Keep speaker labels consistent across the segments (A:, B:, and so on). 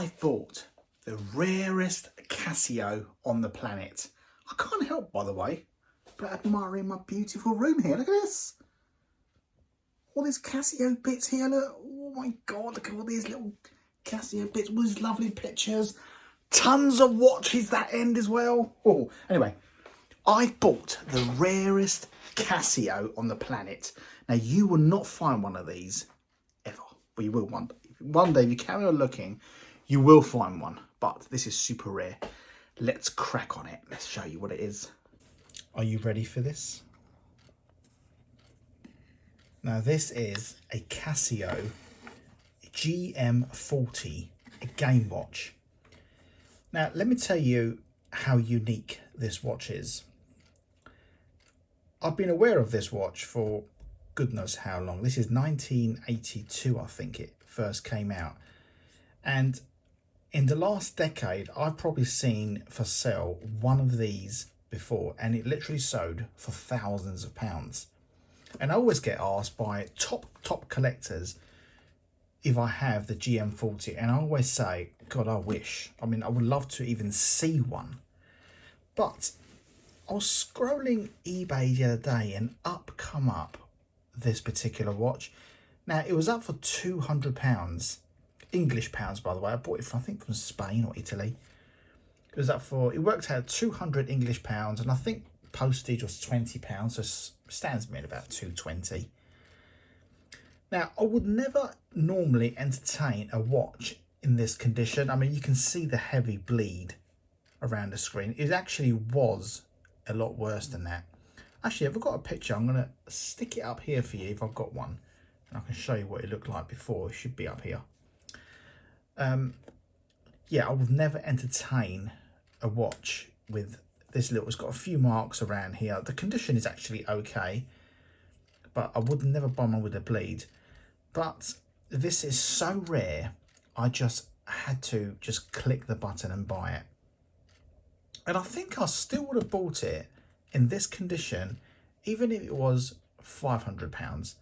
A: I bought the rarest Casio on the planet. I can't help, by the way, but admiring my beautiful room here. Look at this. All these Casio bits here, look. Oh my God, look at all these little Casio bits, all these lovely pictures. Tons of watches that end as well. Oh, anyway, I bought the rarest Casio on the planet. Now, you will not find one of these ever. Well, you will one day. One day, if you carry on looking, you will find one. But this is super rare. Let's crack on it. Let's show you what it is. Are you ready for this? Now, this is a Casio GM-40, a game watch. Now, let me tell you how unique this watch is. I've been aware of this watch for goodness how long. This is 1982, I think it first came out. And in the last decade, I've probably seen for sale one of these before, and it literally sold for thousands of pounds. And I always get asked by top collectors if I have the GM-40, and I always say, God, I wish. I mean, I would love to even see one. But I was scrolling eBay the other day, and up come up this particular watch. Now, it was up for £200, English pounds, by the way. I bought it, I think, from Spain or Italy. It was up for, it worked out 200 English pounds, and I think postage was £20, so it stands me at about 220. Now, I would never normally entertain a watch in this condition. I mean, you can see the heavy bleed around the screen. It actually was a lot worse than that. Actually, I've got a picture. I'm going to stick it up here for you if I've got one. And I can show you what it looked like before. It should be up here. Yeah, I would never entertain a watch with this little. It's got a few marks around here. The condition is actually okay, but I would never buy one with a bleed. But this is so rare, I just had to just click the button and buy it. And I think I still would have bought it in this condition, even if it was £500,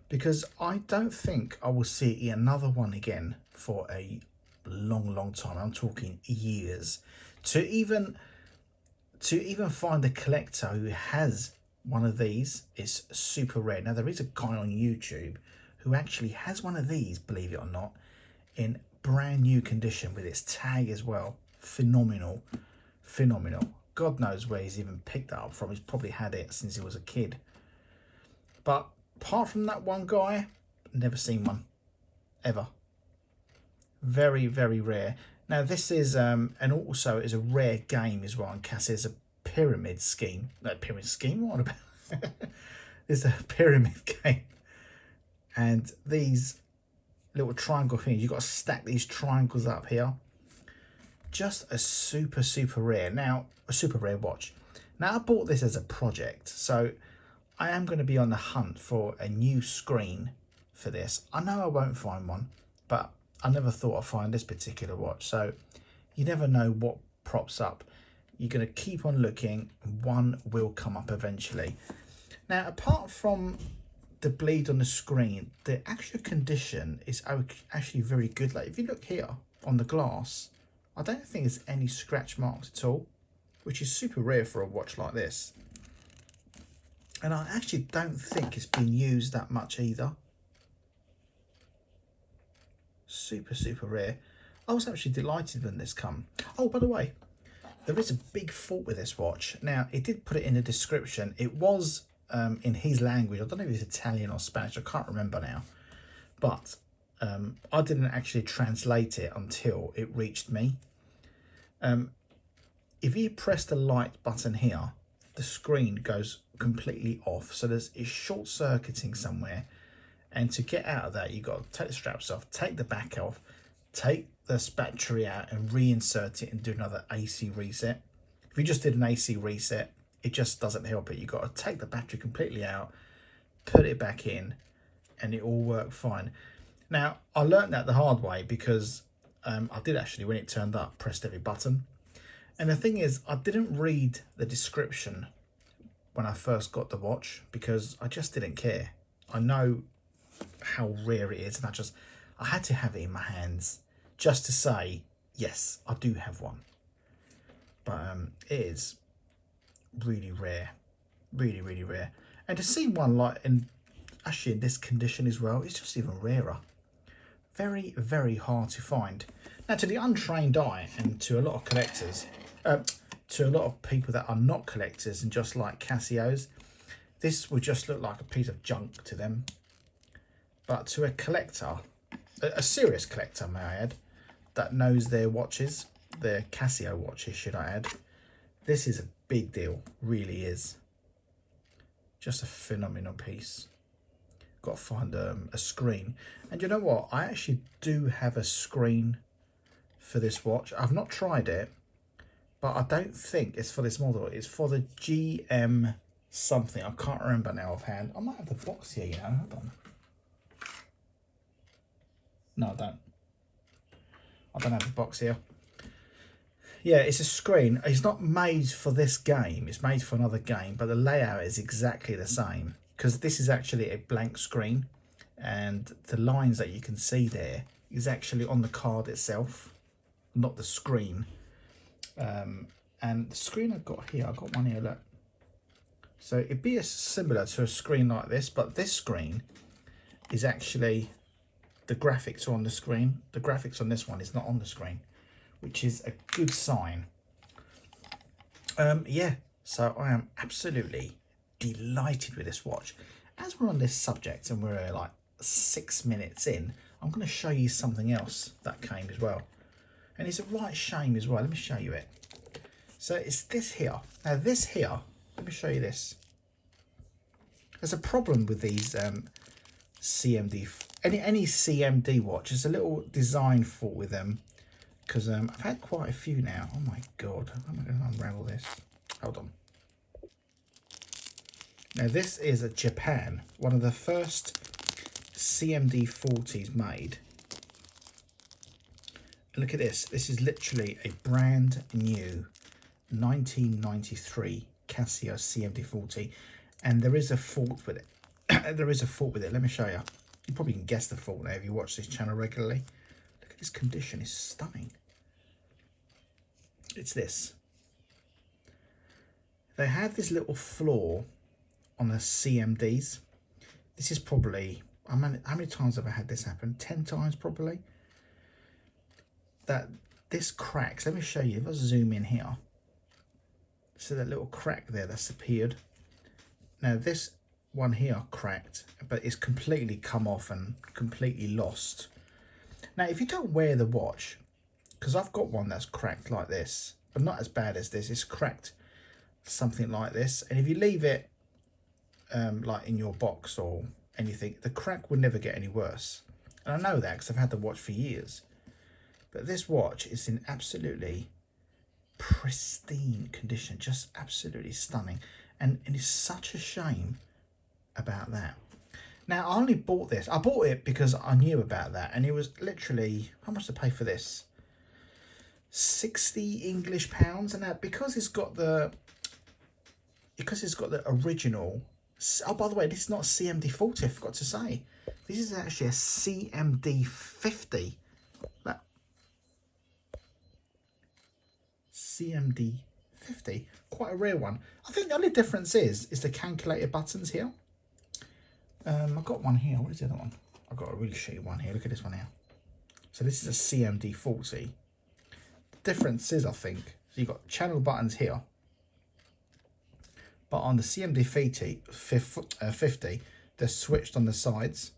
A: because I don't think I will see another one again for a long time. I'm talking years. To even find a collector who has one of these is super rare. Now, there is a guy on YouTube who actually has one of these, believe it or not, in brand new condition with its tag as well. Phenomenal. God knows where he's even picked that up from. He's probably had it since he was a kid. But apart from that one guy, never seen one ever. Very rare. Now, this is and also is a rare game as well on Casio. It's a pyramid scheme. No, pyramid scheme, what about? It's a pyramid game. And these little triangle things, you've got to stack these triangles up here. Just a super rare. Now, a super rare watch. Now, I bought this as a project, so I am going to be on the hunt for a new screen for this. I know I won't find one, but I never thought I'd find this particular watch. So you never know what props up. You're going to keep on looking, and one will come up eventually. Now, apart from the bleed on the screen, the actual condition is actually very good. Like, if you look here on the glass, I don't think there's any scratch marks at all, which is super rare for a watch like this. And I actually don't think it's been used that much either. Super rare. I was actually delighted when this come. Oh, by the way, there is a big fault with this watch. Now, it did put it in the description. It was in his language. I don't know if it's Italian or Spanish. I can't remember now. But I didn't actually translate it until it reached me. If you press the light button here, the screen goes completely off. So it's short-circuiting somewhere. And to get out of that, you've got to take the straps off, take the back off, take this battery out and reinsert it and do another AC reset. If you just did an AC reset, it just doesn't help it. You've got to take the battery completely out, put it back in, and it all worked fine. Now, I learned that the hard way because I did actually, when it turned up, pressed every button. And the thing is, I didn't read the description when I first got the watch because I just didn't care. I know how rare it is, and I had to have it in my hands just to say, yes, I do have one. But it is really rare, really, really rare. And to see one like actually in this condition as well, it's just even rarer. Very, very hard to find. Now, to the untrained eye and to a lot of collectors, to a lot of people that are not collectors and just like Casios, this would just look like a piece of junk to them. But to a collector, a serious collector, may I add, that knows their watches, their Casio watches, should I add, this is a big deal, really is. Just a phenomenal piece. Got to find a screen. And you know what? I actually do have a screen for this watch. I've not tried it, but I don't think it's for this model. It's for the GM something. I can't remember now offhand. I might have the box here, you know. Hold on. No, I don't. I don't have the box here. Yeah, it's a screen. It's not made for this game. It's made for another game, but the layout is exactly the same, because this is actually a blank screen, and the lines that you can see there is actually on the card itself, not the screen. And the screen I've got here, I've got one here, look. So it'd be similar to a screen like this, but this screen is actually, the graphics are on the screen. The graphics on this one is not on the screen, which is a good sign. Yeah, so I am absolutely delighted with this watch. As we're on this subject and we're like 6 minutes in, I'm going to show you something else that came as well. And it's a right shame as well. Let me show you it. So it's this here. Now this here, let me show you this. There's a problem with these CMD, any CMD watch. There's a little design fault with them, because I've had quite a few now. Oh my God, how am I going to unravel this? Hold on. Now this is a Japan, one of the first CMD 40s made. And look at this. This is literally a brand new 1993 Casio CMD 40, and there is a fault with it. There is a fault with it. Let me show you. You probably can guess the fault now if you watch this channel regularly. Look at this condition. It's stunning. It's this. They have this little flaw on the CMDs. This is probably, how many times have I had this happen? 10 times probably. That this cracks. Let me show you. If I zoom in here, see that little crack there that's appeared. Now this one here cracked, but it's completely come off and completely lost. Now if you don't wear the watch, because I've got one that's cracked like this, but not as bad as this, it's cracked something like this, and if you leave it like in your box or anything, the crack will never get any worse. And I know that because I've had the watch for years. But this watch is in absolutely pristine condition, just absolutely stunning, and it's such a shame about that. Now I only bought this, I bought it because I knew about that, and it was literally, how much to pay for this? 60 English pounds. And that because it's got the original, oh by the way, this is not CMD 40, I forgot to say, this is actually a CMD 50. That CMD 50, quite a rare one. I think the only difference is the calculator buttons here. I've got one here. What is the other one? I've got a really shitty one here. Look at this one here. So this is a CMD 40. The difference is, I think, so you've got channel buttons here, but on the CMD 50, they're switched on the sides,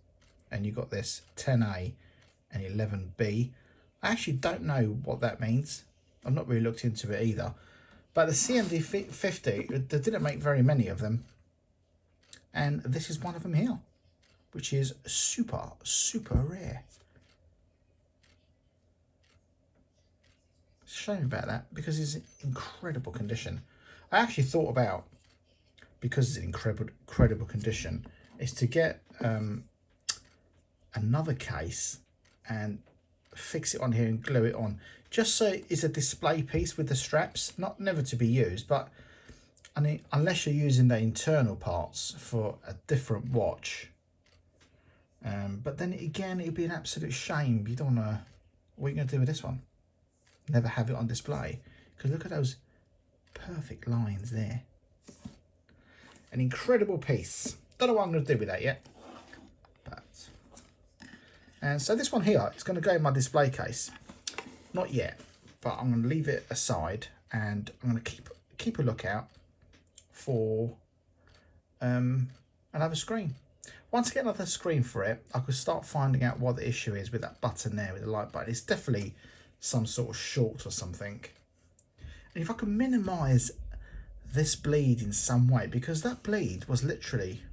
A: and you've got this 10A and 11B. I actually don't know what that means. I've not really looked into it either. But the CMD 50, they didn't make very many of them. And this is one of them here, which is super, super rare. Shame about that, because it's in incredible condition. I actually thought about, because it's in incredible condition, is to get another case and fix it on here and glue it on, just so it's a display piece with the straps, never to be used. But I mean, unless you're using the internal parts for a different watch, but then again, it'd be an absolute shame. You don't want to what are you going to do with this one? Never have it on display. Because look at those perfect lines there. An incredible piece. Don't know what I'm going to do with that yet. And so this one here is going to go in my display case. Not yet, but I'm going to leave it aside, and I'm going to keep a lookout for another screen. Once I get another screen for it, I could start finding out what the issue is with that button there, with the light button. It's definitely some sort of short or something. And if I can minimise this bleed in some way, because that bleed was literally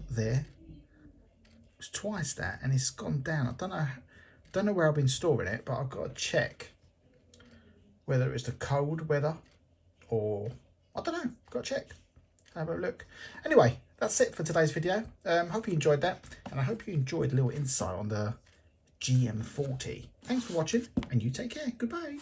A: there. Twice that, and it's gone down. I don't know where I've been storing it, but I've got to check whether it's the cold weather or I don't know. Got to check. Have a look. Anyway, that's it for today's video. Hope you enjoyed that, and I hope you enjoyed a little insight on the GM-40. Thanks for watching, and you take care. Goodbye.